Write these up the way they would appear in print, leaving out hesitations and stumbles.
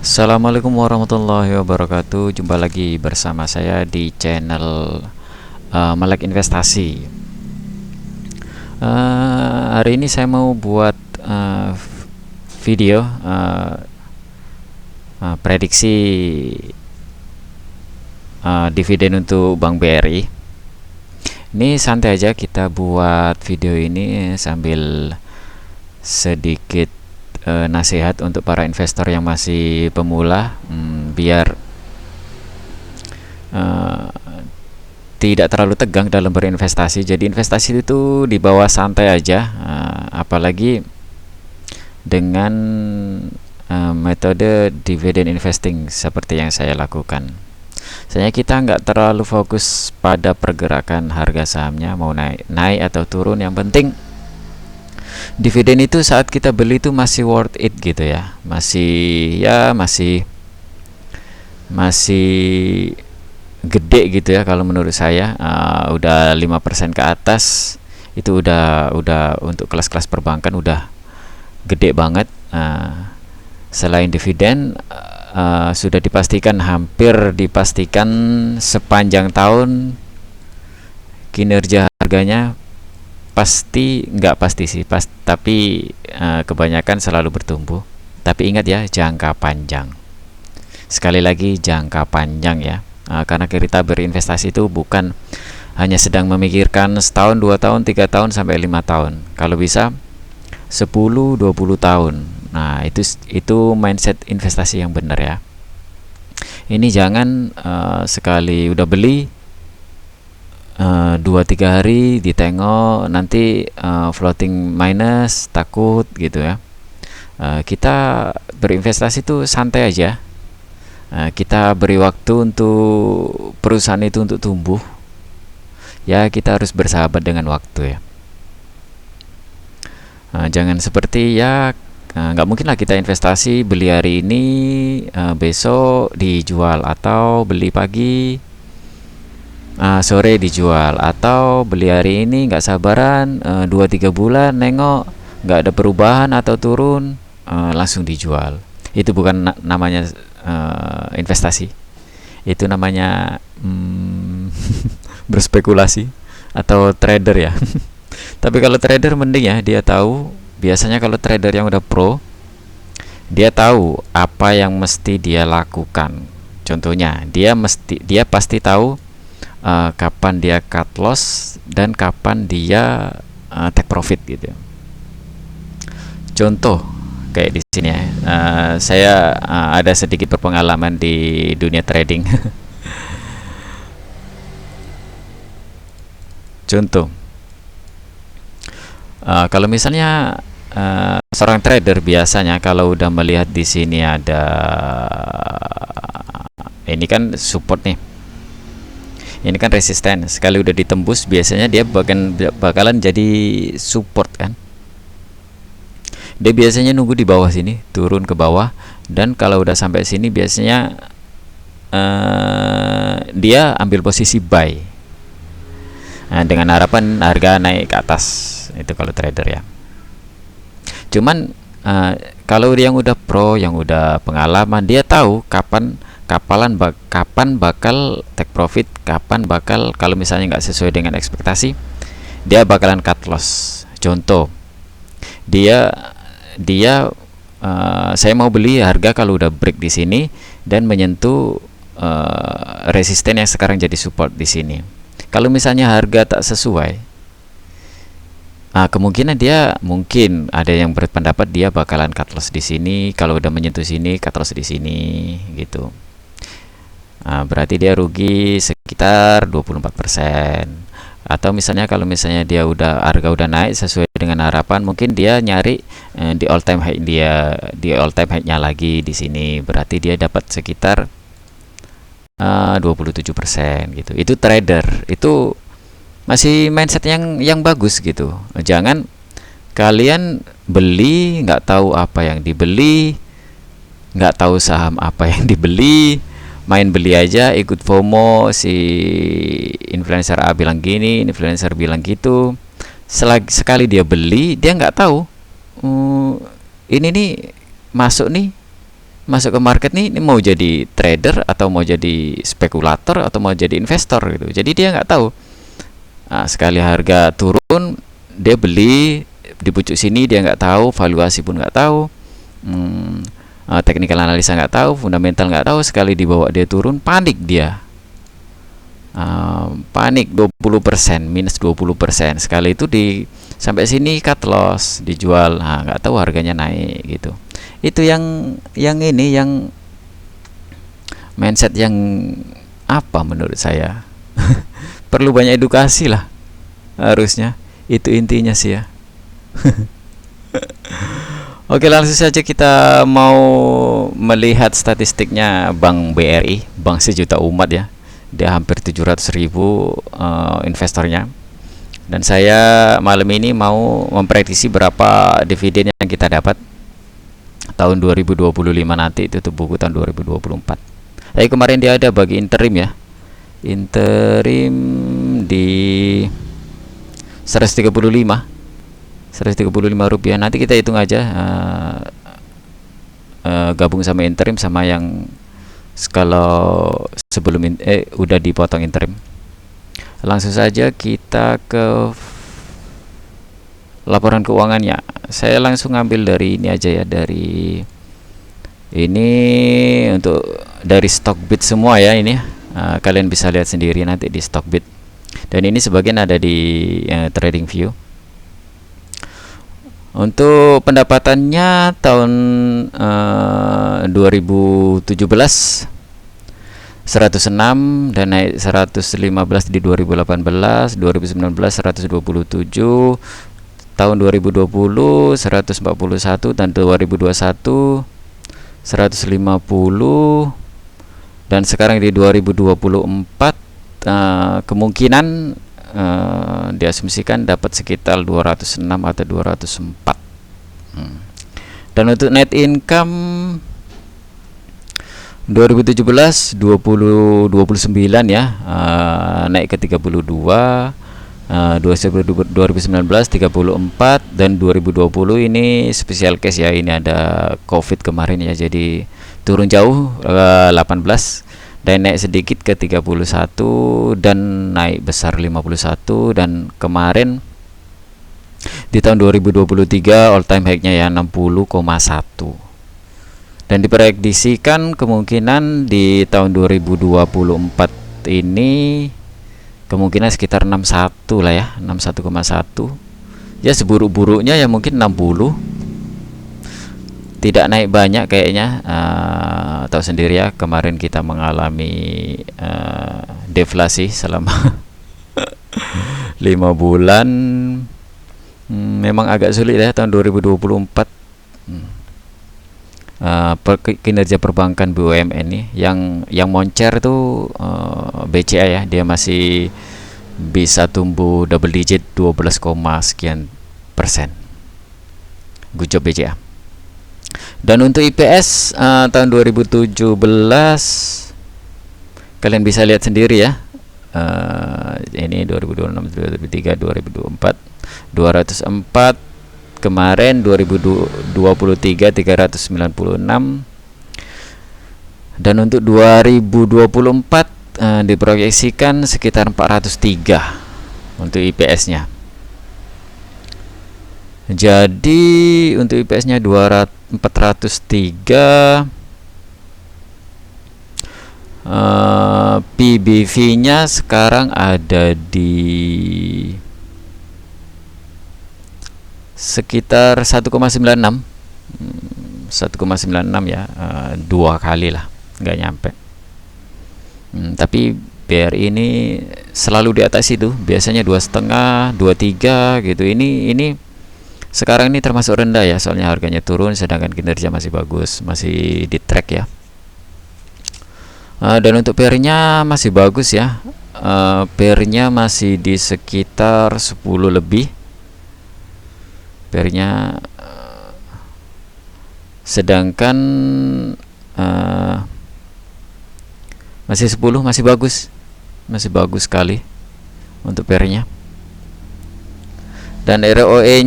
Assalamualaikum warahmatullahi wabarakatuh. Jumpa lagi bersama saya di channel Melek Investasi. Hari ini saya mau buat video prediksi dividen untuk Bank BRI. Ini santai aja kita buat video ini sambil sedikit nasihat untuk para investor yang masih pemula, biar tidak terlalu tegang dalam berinvestasi. Jadi investasi itu dibawa santai aja, apalagi dengan metode dividend investing seperti yang saya lakukan. Sebenarnya kita nggak terlalu fokus pada pergerakan harga sahamnya mau naik atau turun. Yang penting dividen itu saat kita beli itu masih worth it gitu ya, masih gede gitu ya. Kalau menurut saya udah 5% ke atas itu udah untuk kelas-kelas perbankan udah gede banget. Selain dividen, sudah hampir dipastikan sepanjang tahun kinerja harganya nggak pasti sih, tapi kebanyakan selalu bertumbuh. Tapi ingat ya, jangka panjang. Sekali lagi jangka panjang ya, karena kita berinvestasi itu bukan hanya sedang memikirkan setahun, 2 tahun, 3 tahun sampai 5 tahun. Kalau bisa 10-20 tahun. Nah itu mindset investasi yang benar ya. Ini jangan sekali udah beli 2-3 hari ditengok nanti floating minus, takut gitu ya. Kita berinvestasi itu santai aja. Kita beri waktu untuk perusahaan itu untuk tumbuh ya. Kita harus bersahabat dengan waktu ya. Jangan seperti ya, nggak mungkin lah kita investasi beli hari ini, besok dijual, atau beli pagi, sore dijual, atau beli hari ini nggak sabaran 2-3 bulan nengok nggak ada perubahan atau turun, langsung dijual. Itu bukan namanya investasi, itu namanya berspekulasi atau trader ya. Tapi kalau trader mending ya, dia tahu. Biasanya kalau trader yang udah pro, dia tahu apa yang mesti dia lakukan. Contohnya dia pasti tahu kapan dia cut loss dan kapan dia take profit gitu. Contoh kayak di sini ya, saya ada sedikit berpengalaman di dunia trading. Contoh, kalau misalnya seorang trader biasanya kalau udah melihat di sini ada, ini kan support nih, ini kan resisten, sekali udah ditembus biasanya dia bakalan jadi support kan. Dia biasanya nunggu di bawah sini, turun ke bawah, dan kalau udah sampai sini biasanya dia ambil posisi buy, dengan harapan harga naik ke atas. Itu kalau trader ya. Cuman kalau yang udah pro, yang udah pengalaman, dia tahu kapan bakal take profit, kapan bakal, kalau misalnya nggak sesuai dengan ekspektasi, dia bakalan cut loss. Contoh, saya mau beli harga kalau udah break di sini dan menyentuh resisten yang sekarang jadi support di sini. Kalau misalnya harga tak sesuai, kemungkinan mungkin ada yang berpendapat dia bakalan cut loss di sini. Kalau udah menyentuh sini, cut loss di sini gitu. Berarti dia rugi sekitar 24%. Atau misalnya kalau misalnya harga udah naik sesuai dengan harapan, mungkin dia nyari di all time high-nya lagi di sini. Berarti dia dapat sekitar 27% gitu. Itu trader, itu masih mindset yang bagus gitu. Jangan kalian beli nggak tahu apa yang dibeli, nggak tahu saham apa yang dibeli, main beli aja, ikut FOMO, si influencer A bilang gini, influencer bilang gitu. Sekali dia beli, dia nggak tahu ini nih masuk nih masuk ke market nih, ini mau jadi trader atau mau jadi spekulator atau mau jadi investor gitu. Jadi dia nggak tahu. Nah, sekali harga turun dia beli di pucuk sini, dia nggak tahu, valuasi pun nggak tahu, technical analisa nggak tahu, fundamental nggak tahu. Sekali dibawa dia turun, panik dia. Panik 20%, minus 20%. Sekali itu di sampai sini cut loss, dijual. Nah, nggak tahu harganya naik gitu. Itu yang ini yang mindset yang apa menurut saya perlu banyak edukasi lah harusnya. Itu intinya sih ya. Oke, langsung saja kita mau melihat statistiknya Bank BRI, Bank Sejuta Umat ya. Dia hampir 700.000 investornya. Dan saya malam ini mau memprediksi berapa dividen yang kita dapat tahun 2025 nanti, itu buku tahun 2024. Tapi kemarin dia ada bagi interim ya. Interim di 135 rupiah. Nanti kita hitung aja, gabung sama interim sama yang kalau sebelum udah dipotong interim. Langsung saja kita ke laporan keuangannya. Saya langsung ngambil dari ini aja ya, dari ini untuk dari Stockbit semua ya ini. Kalian bisa lihat sendiri nanti di Stockbit. Dan ini sebagian ada di TradingView. Untuk pendapatannya tahun 2017 106 dan naik 115 di 2018, 2019 127, tahun 2020 141 dan 2021 150, dan sekarang di 2024 kemungkinan diasumsikan dapat sekitar 206 atau 204. Dan untuk net income 2017 29 ya, naik ke 32, 2019 34, dan 2020 ini special case ya, ini ada COVID kemarin ya, jadi turun jauh 18 dan naik sedikit ke 31 dan naik besar 51, dan kemarin di tahun 2023 all time high-nya ya 60,1, dan diprediksikan kemungkinan di tahun 2024 ini kemungkinan sekitar 61 lah ya, 61,1 ya, seburuk-buruknya ya mungkin 60, tidak naik banyak kayaknya. Tahu sendiri ya, kemarin kita mengalami deflasi selama 5 bulan. Memang agak sulit ya tahun 2024. Kinerja perbankan BUMN ini yang moncer tuh BCA ya, dia masih bisa tumbuh double digit 12, sekian persen. Good job BCA. Dan untuk IPS tahun 2017 kalian bisa lihat sendiri ya, ini 2026, 2023, 2024 204, kemarin 2023 396, dan untuk 2024 diproyeksikan sekitar 403 untuk IPS-nya. Jadi untuk IPS-nya 403, PBV-nya sekarang ada di sekitar 1,96 ya, 2 kali lah, nggak nyampe. Tapi BRI ini selalu di atas itu, biasanya 2,5, 2,3 gitu. Ini sekarang ini termasuk rendah ya, soalnya harganya turun sedangkan kinerja masih bagus, masih di track ya. Dan untuk PR-nya masih bagus ya, PR-nya masih di sekitar 10 lebih PR-nya, sedangkan masih 10, masih bagus sekali untuk PR-nya. Dan ROE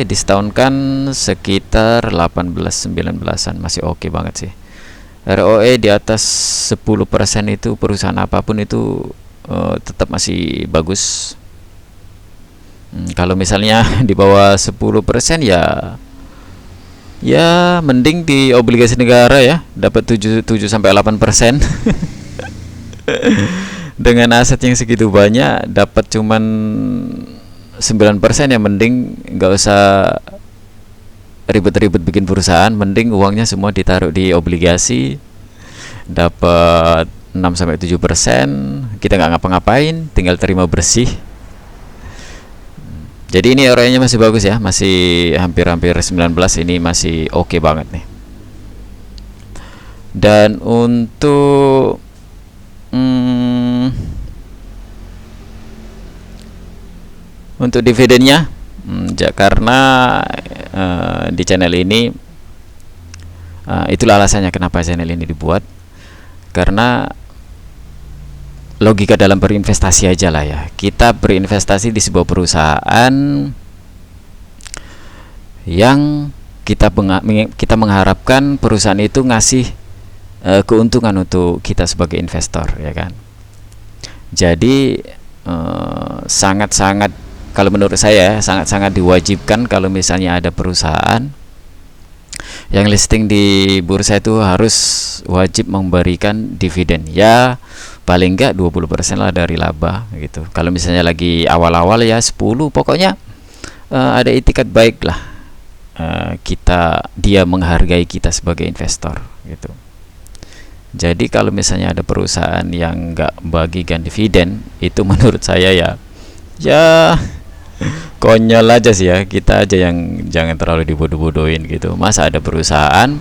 disetahunkan sekitar 18-19an, masih oke banget sih. ROE di atas 10% itu perusahaan apapun itu tetap masih bagus. Kalau misalnya di bawah 10% ya mending di obligasi negara ya, dapat 7 sampai 8%. Dengan aset yang segitu banyak dapat cuman 9%, ya mending nggak usah ribet-ribet bikin perusahaan, mending uangnya semua ditaruh di obligasi, dapat 6 sampai 7%, kita nggak ngapa-ngapain, tinggal terima bersih. Jadi ini ROE-nya masih bagus ya, masih hampir-hampir 19, ini masih oke banget nih. Dan untuk dividennya, karena di channel ini itulah alasannya kenapa channel ini dibuat, karena logika dalam berinvestasi aja lah ya. Kita berinvestasi di sebuah perusahaan yang kita mengharapkan perusahaan itu ngasih keuntungan untuk kita sebagai investor, ya kan. Jadi sangat-sangat, kalau menurut saya sangat-sangat diwajibkan kalau misalnya ada perusahaan yang listing di bursa itu harus wajib memberikan dividen, ya paling enggak 20% lah dari laba gitu. Kalau misalnya lagi awal-awal ya 10, pokoknya ada itikat baik lah, dia menghargai kita sebagai investor gitu. Jadi kalau misalnya ada perusahaan yang enggak bagikan dividen, itu menurut saya ya konyol aja sih ya. Kita aja yang jangan terlalu dibodoh-bodohin gitu. Masa ada perusahaan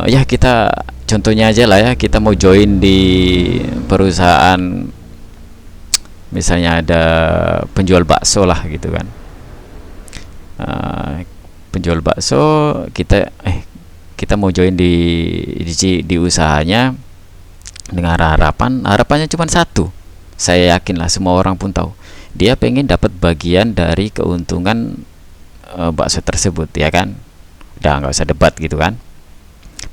ya kita contohnya aja lah ya, kita mau join di perusahaan, misalnya ada penjual bakso lah gitu kan, penjual bakso, kita mau join di usahanya dengan harapannya cuma satu. Saya yakin lah, semua orang pun tahu, dia pengen dapat bagian dari keuntungan bakso tersebut, ya kan. Udah nggak usah debat gitu kan,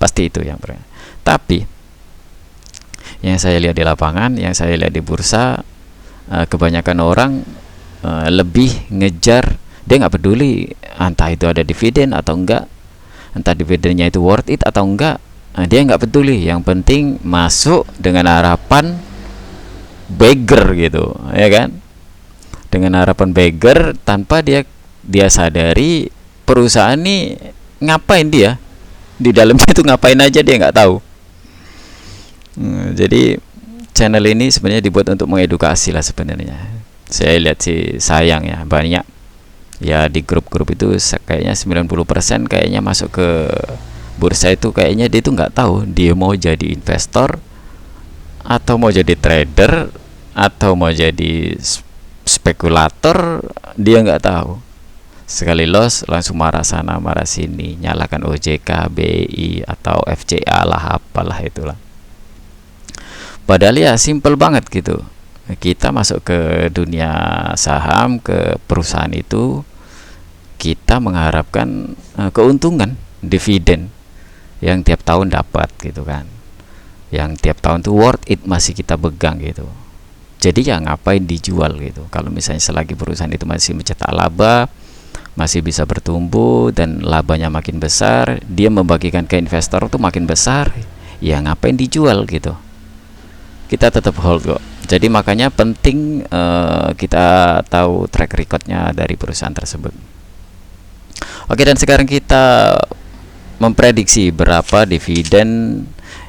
pasti itu yang berbeda. Tapi yang saya lihat di lapangan, yang saya lihat di bursa, kebanyakan orang lebih ngejar, dia nggak peduli entah itu ada dividen atau enggak, entah dividennya itu worth it atau enggak, dia nggak peduli. Yang penting masuk dengan harapan beggar gitu, ya kan, dengan harapan beggar, tanpa dia sadari perusahaan ini ngapain dia di dalamnya, itu ngapain aja dia nggak tahu. Jadi channel ini sebenarnya dibuat untuk mengedukasi lah sebenarnya. Saya lihat sih sayang ya, banyak ya di grup-grup itu kayaknya 90% kayaknya masuk ke bursa itu kayaknya dia itu nggak tahu dia mau jadi investor atau mau jadi trader atau mau jadi spekulator, dia nggak tahu. Sekali loss langsung marah sana marah sini, nyalakan OJK, BI atau FCA lah, apalah itulah. Padahal ya simple banget gitu. Kita masuk ke dunia saham, ke perusahaan itu, kita mengharapkan keuntungan, dividen yang tiap tahun dapat gitu kan, yang tiap tahun tuh worth it masih kita pegang gitu. Jadi ya ngapain dijual gitu, kalau misalnya selagi perusahaan itu masih mencetak laba, masih bisa bertumbuh dan labanya makin besar, dia membagikan ke investor tuh makin besar, ya ngapain dijual gitu. Kita tetap hold kok. Jadi makanya penting kita tahu track recordnya dari perusahaan tersebut. Oke, dan sekarang kita memprediksi berapa dividen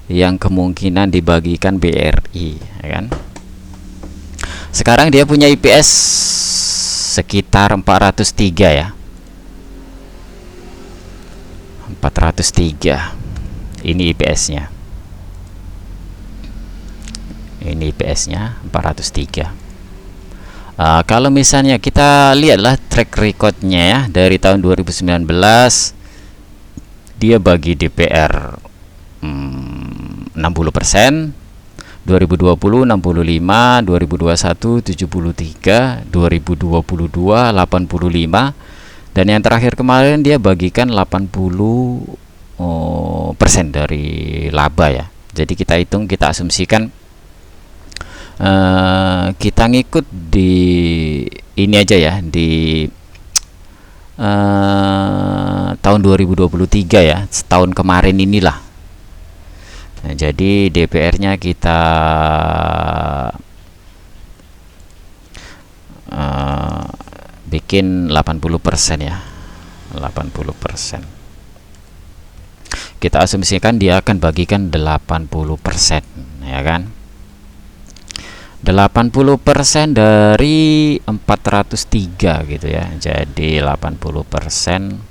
yang kemungkinan dibagikan BRI, ya kan? Sekarang dia punya IPS sekitar 403 ya. 403. Ini IPS-nya. Ini IPS-nya 403. Kalau misalnya kita lihatlah track recordnya ya, dari tahun 2019 dia bagi DPR 60%, 2020 65, 2021 73, 2022 85, dan yang terakhir kemarin dia bagikan 80% dari laba ya. Jadi kita hitung, kita asumsikan kita ngikut di ini aja ya, di tahun 2023 ya, setahun kemarin inilah. Nah, jadi DPR-nya kita bikin 80% ya, 80%. Kita asumsikan dia akan bagikan 80%, ya kan? 80% dari 403 gitu ya. Jadi 80%,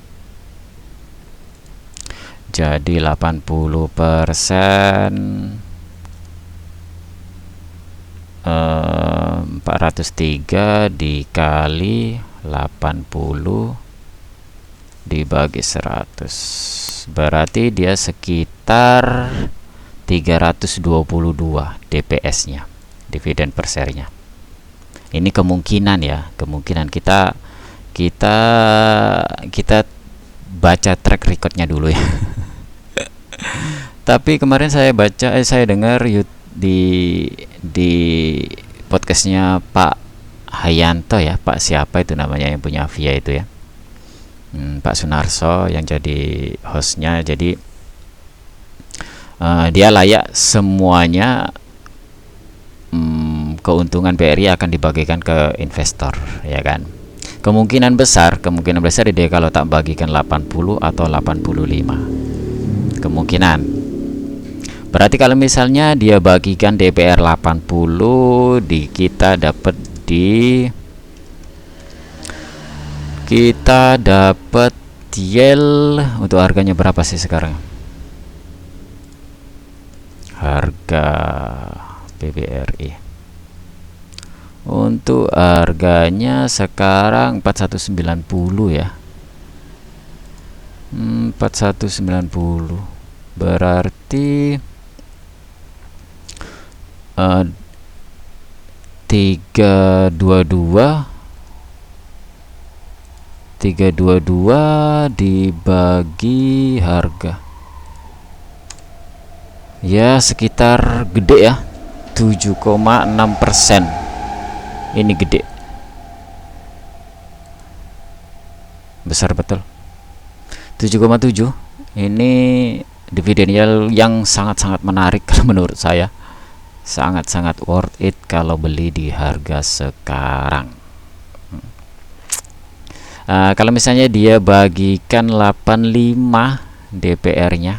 jadi 80% 403 dikali 80 dibagi 100, berarti dia sekitar 322 DPS-nya, dividen per share-nya. Ini kemungkinan ya, kemungkinan kita baca track record-nya dulu ya. Tapi kemarin saya baca, saya dengar di podcastnya Pak Hayanto ya, Pak siapa itu namanya yang punya Via itu ya, Pak Sunarso yang jadi hostnya. Jadi dia layak semuanya, keuntungan BRI akan dibagikan ke investor, ya kan. Kemungkinan besar dia kalau tak bagikan 80 atau 85 kemungkinan. Berarti kalau misalnya dia bagikan DPR 80, kita dapat yield untuk harganya berapa sih sekarang? Harga BBRI untuk harganya sekarang 4190 ya. 4190 berarti 322 dibagi harga ya, sekitar gede ya, 7,6%. Ini gede, besar betul. 7,7 ini dividen yield yang sangat-sangat menarik menurut saya, sangat-sangat worth it kalau beli di harga sekarang. Kalau misalnya dia bagikan 85 DPR-nya,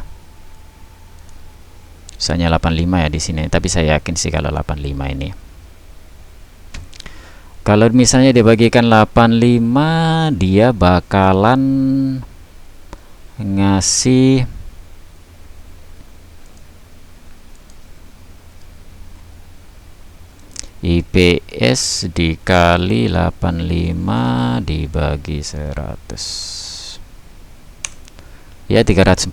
misalnya 85 ya di sini, tapi saya yakin sih kalau 85 ini. Kalau misalnya dia bagikan 85, dia bakalan ngasih IPS dikali 85 dibagi 100 ya, 342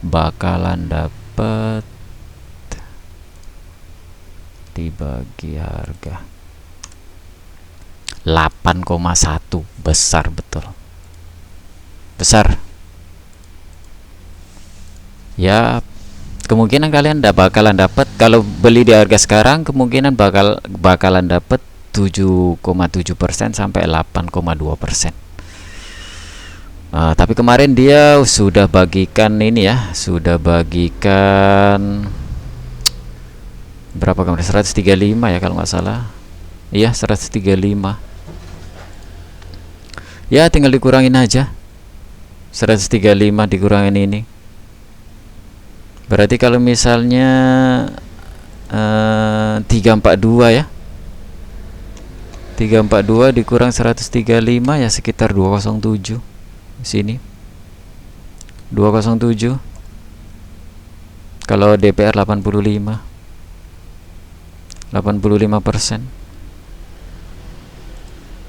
bakalan dapat dibagi harga 8,1. Besar betul, besar ya. Kemungkinan kalian bakalan dapat, kalau beli di harga sekarang, kemungkinan bakalan dapat 7,7% sampai 8,2%. Tapi kemarin dia sudah bagikan ini ya, sudah bagikan berapa kemarin, 135 ya kalau nggak salah. Iya, 135 ya, tinggal dikurangin aja, 135 dikurangin ini. Berarti kalau misalnya 342 ya, 342 dikurang 135 ya, sekitar 207 sini, 207. Kalau DPR 85%.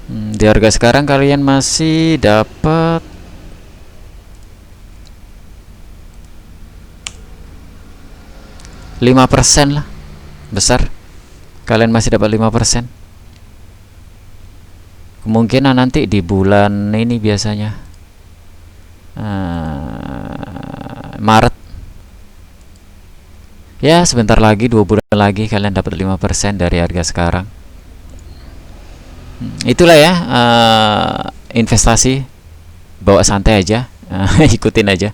Di harga sekarang kalian masih dapat 5% lah, besar. Kalian masih dapat 5%. Kemungkinan nanti di bulan ini biasanya Maret, ya sebentar lagi, 2 bulan lagi kalian dapat 5% dari harga sekarang. Itulah ya, investasi, bawa santai aja. ikutin aja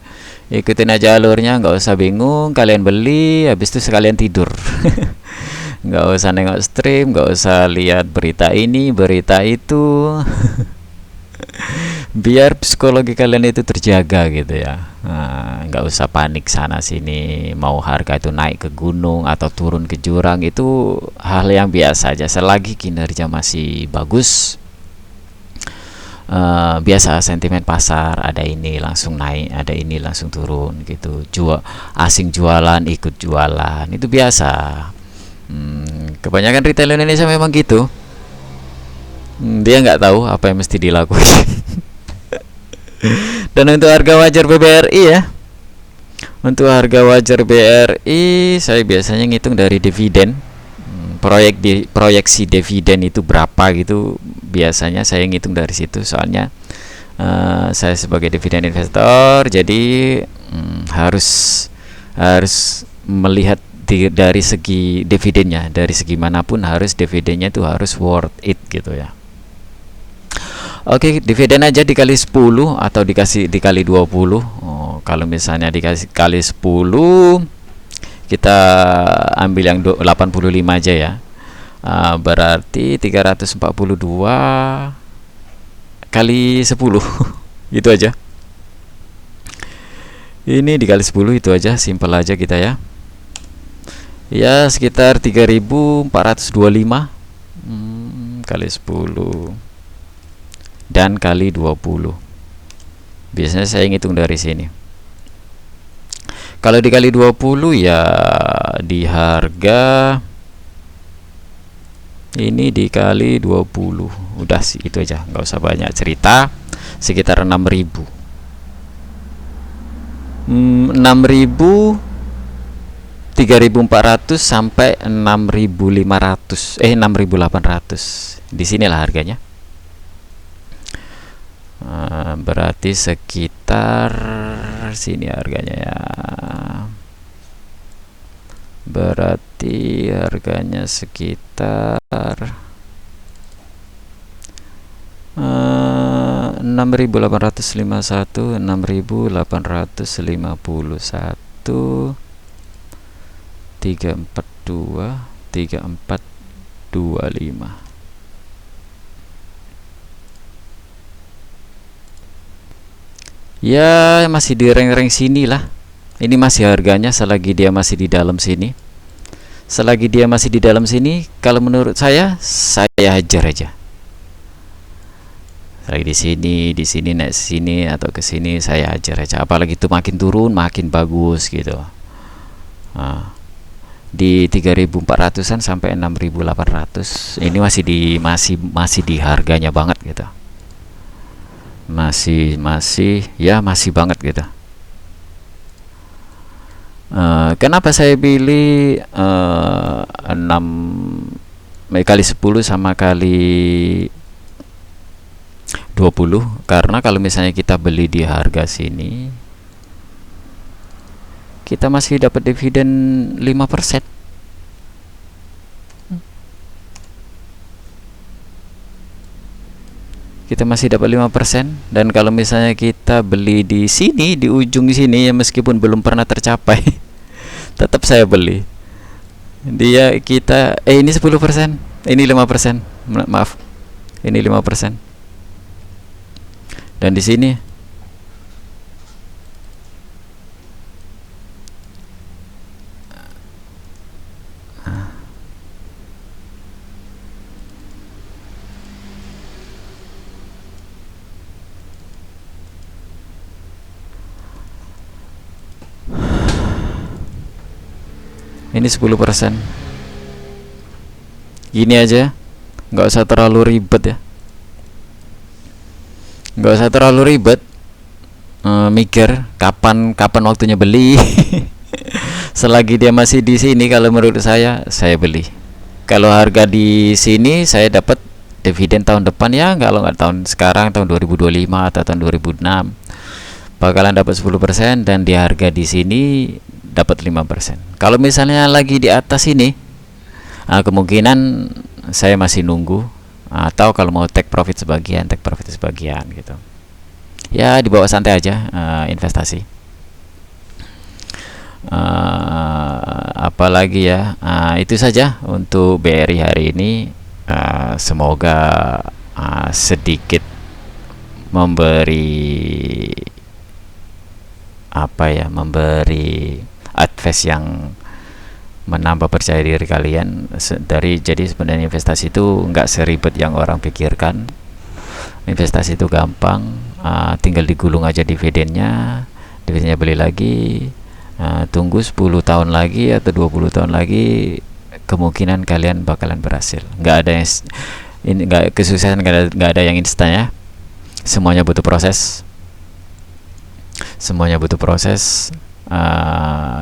ikutin aja alurnya, nggak usah bingung. Kalian beli, habis itu sekalian tidur. Nggak usah nengok stream, nggak usah lihat berita ini berita itu. Biar psikologi kalian itu terjaga gitu ya. Nggak usah panik sana sini, mau harga itu naik ke gunung atau turun ke jurang, itu hal yang biasa aja selagi kinerja masih bagus. Biasa sentimen pasar, ada ini langsung naik, ada ini langsung turun gitu. Asing jualan ikut jualan, itu biasa. Kebanyakan retail Indonesia memang gitu. Dia nggak tahu apa yang mesti dilakukan. Dan untuk harga wajar BBRI ya, untuk harga wajar BRI saya biasanya ngitung dari dividen. Proyeksi dividen itu berapa gitu, biasanya saya ngitung dari situ. Soalnya saya sebagai dividen investor, jadi harus melihat dari segi dividennya, dari segi manapun harus dividennya itu harus worth it gitu ya. Oke, dividen aja dikali 10 atau dikali 20. Kalau misalnya dikali 10, kita ambil yang 85 aja ya. Berarti 342 kali 10. Itu aja. Ini dikali 10 itu aja, simple aja kita ya. Ya, sekitar 3425 kali 10 dan kali 20. Biasanya saya ngitung dari sini. Kalau dikali 20 ya di harga ini dikali 20. Udah sih itu aja, nggak usah banyak cerita. Sekitar 6.000. 3.400 sampai 6.500, 6.800. Di sinilah harganya. Berarti sekitar sini harganya ya. Berarti harganya sekitar 6.851, 6.851, 342, 3425. Ya masih di rank-rank sini lah. Ini masih harganya selagi dia masih di dalam sini. Selagi dia masih di dalam sini, kalau menurut saya hajar aja. Selagi di sini naik sini atau ke sini, saya hajar aja. Apalagi itu makin turun makin bagus gitu. Di 3.400-an sampai 6.800 ini masih di harganya banget gitu. Masih banget gitu. Kenapa saya pilih 6 kali 10 sama kali 20? Karena kalau misalnya kita beli di harga sini, kita masih dapat dividen 5%. Kita masih dapat 5%. Dan kalau misalnya kita beli di sini, di ujung sini ya, meskipun belum pernah tercapai, tetap saya beli. Ini 10%, ini 5%. Maaf. Ini 5%. Dan di sini ini 10%. Gini aja, nggak usah terlalu ribet ya. nggak usah terlalu ribet, mikir kapan kapan waktunya beli. Selagi dia masih di sini, kalau menurut saya beli. Kalau harga di sini saya dapat dividen tahun depan, ya kalau nggak tahun sekarang, tahun 2025 atau tahun 2006 bakalan dapat 10%, dan di harga di sini dapat 5%. Kalau misalnya lagi di atas ini, kemungkinan saya masih nunggu, atau kalau mau take profit sebagian gitu. Ya dibawa santai aja, investasi. Apalagi ya, itu saja untuk BRI hari ini. Semoga sedikit memberi memberi advice yang menambah percaya diri kalian. Jadi sebenarnya investasi itu nggak seribet yang orang pikirkan. Investasi itu gampang, tinggal digulung aja dividennya beli lagi, tunggu 10 tahun lagi atau 20 tahun lagi, kemungkinan kalian bakalan berhasil. Nggak ada yang ini, nggak kesuksesan, nggak ada yang instan ya. Semuanya butuh proses.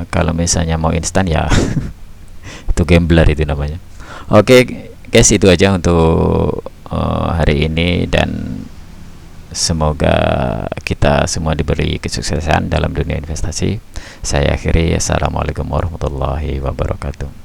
Kalau misalnya mau instan ya itu gambler itu namanya. Oke guys, itu aja untuk hari ini, dan semoga kita semua diberi kesuksesan dalam dunia investasi. Saya akhiri, assalamualaikum warahmatullahi wabarakatuh.